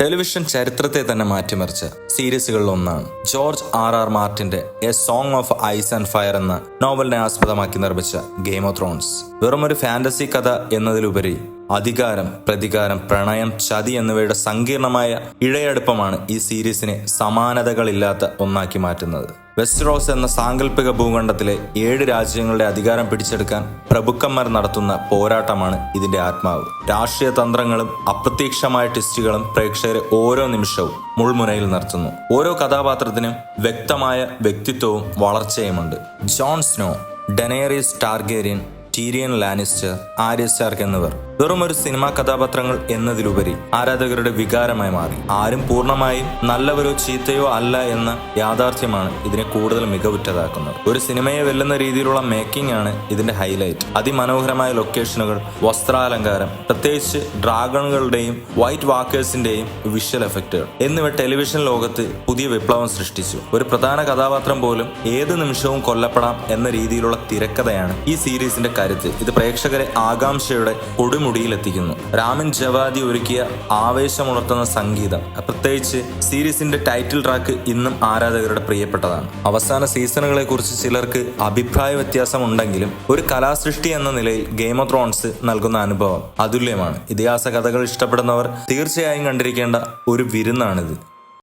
Television ചരിത്രത്തെ തന്നെ മാറ്റിമറിച്ച സീരീസുകളിൽ ഒന്നാണ് ജോർജ് ആർ മാർട്ടിന്റെ a song of ice and fire എന്ന നോവലിനെ ആസ്പദമാക്കി നിർമ്മിച്ച ഗെയിം ഓഫ് ത്രോൺസ്. വെറും ഒരു ഫാന്റസി കഥ എന്നതിലുപരി അധികാരം, പ്രതികാരം, പ്രണയം, ചതി എന്നിവയുടെ സങ്കീർണമായ ഇഴയടുപ്പമാണ് ഈ സീരീസിനെ സമാനതകളില്ലാത്ത ഒന്നാക്കി മാറ്റുന്നത്. വെസ്റ്ററോസ് എന്ന സാങ്കല്പിക ഭൂഖണ്ഡത്തിലെ 7 രാജ്യങ്ങളുടെ അധികാരം പിടിച്ചെടുക്കാൻ പ്രഭുക്കന്മാർ നടത്തുന്ന പോരാട്ടമാണ് ഇതിന്റെ ആത്മാവ്. രാഷ്ട്രീയ തന്ത്രങ്ങളും അപ്രത്യക്ഷമായ ട്വിസ്റ്റുകളും പ്രേക്ഷകരെ ഓരോ നിമിഷവും മുൾമുനയിൽ നിർത്തുന്നു. ഓരോ കഥാപാത്രത്തിനും വ്യക്തമായ വ്യക്തിത്വവും വളർച്ചയുമുണ്ട്. John Snow, Daenerys Targaryen, Tyrion Lannister, Arya Stark എന്നിവർ വെറും ഒരു സിനിമാ കഥാപാത്രങ്ങൾ എന്നതിലുപരി ആരാധകരുടെ വികാരമായി മാറി. ആരും പൂർണ്ണമായും നല്ലവരോ ചീത്തയോ അല്ല എന്ന യാഥാർത്ഥ്യമാണ് ഇതിനെ കൂടുതൽ മികവുറ്റതാക്കുന്നത്. ഒരു സിനിമയെ വെല്ലുന്ന രീതിയിലുള്ള മേക്കിംഗ് ആണ് ഇതിന്റെ ഹൈലൈറ്റ്. അതിമനോഹരമായ ലൊക്കേഷനുകൾ, വസ്ത്രാലങ്കാരം, പ്രത്യേകിച്ച് ഡ്രാഗണുകളുടെയും വൈറ്റ് വാക്കേഴ്സിന്റെയും വിഷ്വൽ എഫക്റ്റുകൾ എന്നിവ ടെലിവിഷൻ ലോകത്ത് പുതിയ വിപ്ലവം സൃഷ്ടിച്ചു. ഒരു പ്രധാന കഥാപാത്രം പോലും ഏത് നിമിഷവും കൊല്ലപ്പെടാം എന്ന രീതിയിലുള്ള തിരക്കഥയാണ് ഈ സീരീസിന്റെ കരുത്ത്. ഇത് പ്രേക്ഷകരെ ആകാംക്ഷയുടെ കൊടുമുടിയിലെത്തിക്കുന്നു. രാമൻ ജവാദി ഒരുക്കിയ ആവേശമുണർത്തുന്ന സംഗീതം, പ്രത്യേകിച്ച് സീരീസിന്റെ ടൈറ്റിൽ ട്രാക്ക് ഇന്നും ആരാധകരുടെ പ്രിയപ്പെട്ടതാണ്. അവസാന സീസണുകളെ കുറിച്ച് ചിലർക്ക് അഭിപ്രായ വ്യത്യാസം ഉണ്ടെങ്കിലും ഒരു കലാസൃഷ്ടി എന്ന നിലയിൽ ഗെയിം ഓഫ് ത്രോൺസ് നൽകുന്ന അനുഭവം അതുല്യമാണ്. ഇതിഹാസ കഥകൾ ഇഷ്ടപ്പെടുന്നവർ തീർച്ചയായും കണ്ടിരിക്കേണ്ട ഒരു വിരുന്നാണിത്.